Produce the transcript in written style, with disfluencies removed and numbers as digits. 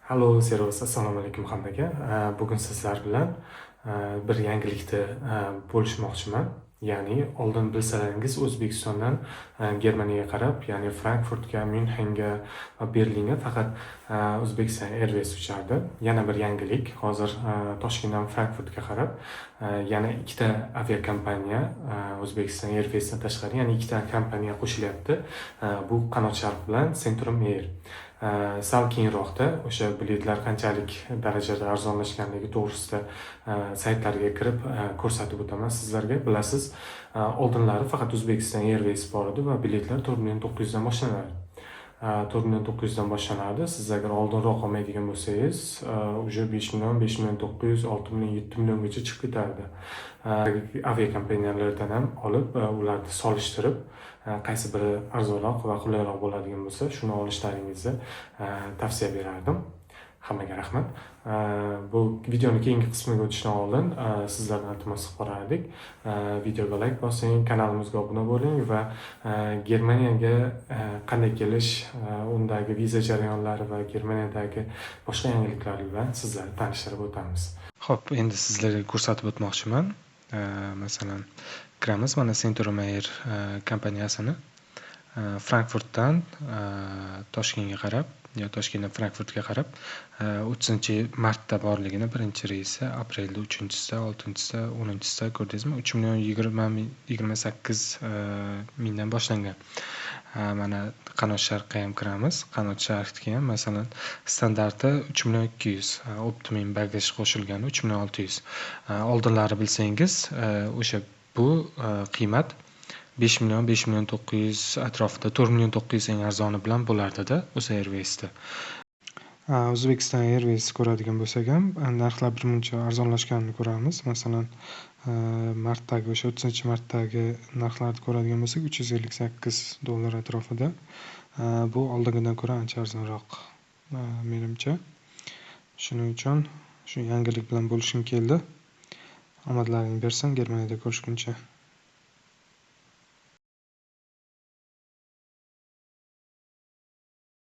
Hallo, servus, assalomu alaykum hammaga. Bugun sizlar bilan bir yangilikni bo'lishmoqchiman. Ya'ni oldin bilsalaringiz O'zbekistondan Germaniyaga qarab, ya'ni Frankfurtga, Myunxenga va Berlinga faqat Uzbekistan Airways uchardi. Yana bir yangilik, hozir Toshkentdan Frankfurtga qarab yana ikkita aviakompaniya Uzbekistan Airwaysdan tashqari yana ikkita kompaniya qo'shilyapti. Bu Qanot Sharq bilan Centrum Air. Sal keyinroqda o'sha biletlar qanchalik darajada arzonlashganligi to'g'risida saytlarga kirib ko'rsatib o'taman sizlarga. Bilasiz, oldinlari faqat Uzbekistan Airways bor edi va biletlar 4.900 dan boshlanardi. 4.900 dan boshlanardi. Siz agar oldinroq olmaydigan bo'lsangiz, уже 5 million, 5 million 900, 6 million, 7 milliongacha chiqib ketardi. Aviakompaniyalardan ham olib, ularni solishtirib, qaysi biri arzonroq va qulayroq bo'ladigan bo'lsa, shuni olishlaringizni tavsiya berardim. Hammaga rahmat. Bu videoning keyingi qismiga o'tishdan oldin sizlardan iltimos qilib qo'yardik. Videoga like bosing, kanalimizga obuna bo'ling va Germaniyaga qanday kelish, undagi viza jarayonlari va Germaniyadagi boshqa yangiliklar bilan sizlarni tanishtirib o'tamiz. Xo'p, endi sizlarga ko'rsatib o'tmoqchiman. Masalan, kiramiz mana Centrum Air kompaniyasini Frankfurtdan Toshkentga qarab, yo Toshkentdan Frankfurtga qarab 30-martda borligini, birinchi reysi aprelda, 3-sida, 6-sida, 10-sida ko'rdingizmi? 3.28 mingdan boshlangan. Mana Qanot Sharqqa ham kiramiz. Qanot Sharqga ham masalan standarti 3.200, optimum bagaj qo'shilgani 3.600. Oldinlari bilsangiz, o'sha bu qiymat 5 million, 5 million 900 atrofida, 4 million 900 eng arzoni bilan bo'lardi-da o'sha Airwaysda. Uzbekistan Airways ko'radigan bo'lsak ham, narxlar birmuncha arzonlashganini ko'ramiz. Masalan, martdagi o'sha 30-martdagi narxlarni ko'radigan bo'lsak, $358 atrofida. Bu oldingidan ko'ra ancha arzonroq, menimcha. Shuning uchun shu yangilik bilan bo'lishim keldi. Omadlaring bersin, Germaniyada ko'rishguncha.